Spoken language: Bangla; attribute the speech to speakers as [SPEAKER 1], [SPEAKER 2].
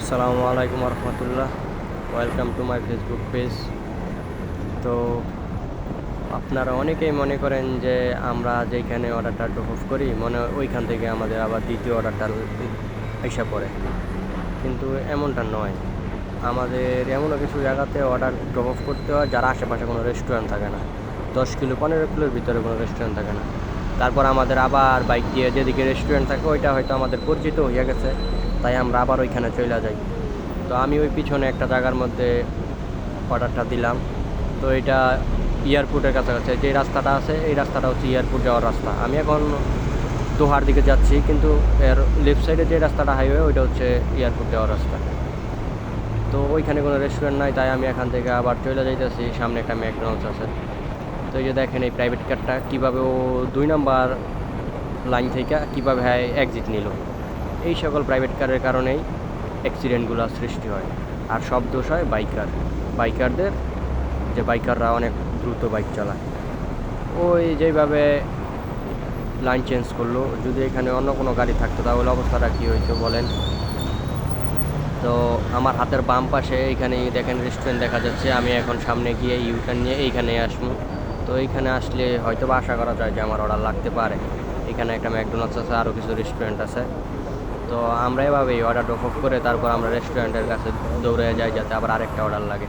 [SPEAKER 1] আসসালামু আলাইকুম রহমতুল্লাহ। Welcome to my Facebook page. তো আপনারা অনেকেই মনে করেন যে আমরা যেখানে অর্ডারটা ড্রপ অফ করি ওইখান থেকে আমাদের আবার দ্বিতীয় অর্ডারটা এসে পড়ে, কিন্তু এমনটা নয়। আমাদের এমনও কিছু জায়গাতে অর্ডার ড্রপ অফ করতে হয় যার আশেপাশে কোনো রেস্টুরেন্ট থাকে না, 10 কিলো 15 কিলোর ভিতরে কোনো রেস্টুরেন্ট থাকে না। তারপর আমাদের আবার বাইক দিয়ে যেদিকে রেস্টুরেন্ট থাকে ওইটা হয়তো আমাদের পরিচিত হয়ে গেছে, তাই আমরা আবার ওইখানে চলে যাই। তো আমি ওই পিছনে একটা জায়গার মধ্যে অর্ডারটা দিলাম। তো এটা এয়ারপোর্টের কাছাকাছি যে রাস্তাটা আছে, এই রাস্তাটা হচ্ছে এয়ারপোর্ট যাওয়ার রাস্তা। আমি এখন দোহার দিকে যাচ্ছি, কিন্তু এর লেফট সাইডে যে রাস্তাটা হাইওয়ে ওইটা হচ্ছে এয়ারপোর্ট যাওয়ার রাস্তা। তো ওইখানে কোনো রেস্টুরেন্ট নাই, তাই আমি এখান থেকে আবার চলে যাইতেছি। সামনে একটা ম্যাকডোনাল্ডস আছে। তো এই যে দেখেন এই প্রাইভেট কারটা কীভাবে ও 2 নাম্বার লাইন থেকে কীভাবে এক্সিট নিল। এই সকল প্রাইভেট কারের কারণেই অ্যাক্সিডেন্টগুলো সৃষ্টি হয়। আর সব দোষ হয় বাইকারদের, যে বাইকাররা অনেক দ্রুত বাইক চালায়। ওই যেভাবে লাইন চেঞ্জ করলো, যদি এখানে অন্য কোনো গাড়ি থাকতো তাহলে অবস্থাটা কী হইতো বলেন। তো আমার হাতের বাম পাশে এইখানে দেখেন রেস্টুরেন্ট দেখা যাচ্ছে। আমি এখন সামনে গিয়ে ইউটার্ন নিয়ে এইখানে আসবো। তো এইখানে আসলে হয়তো বা আশা করা যায় যে আমার অর্ডার লাগতে পারে। এখানে একটা ম্যাকডোনাল্ডস আছে, আরও কিছু রেস্টুরেন্ট আছে। তো আমরা এভাবেই অর্ডার ড্রপ অফ করে তারপর আমরা রেস্টুরেন্টের কাছে দৌড়ে যাই যাতে আবার আরেকটা অর্ডার লাগে।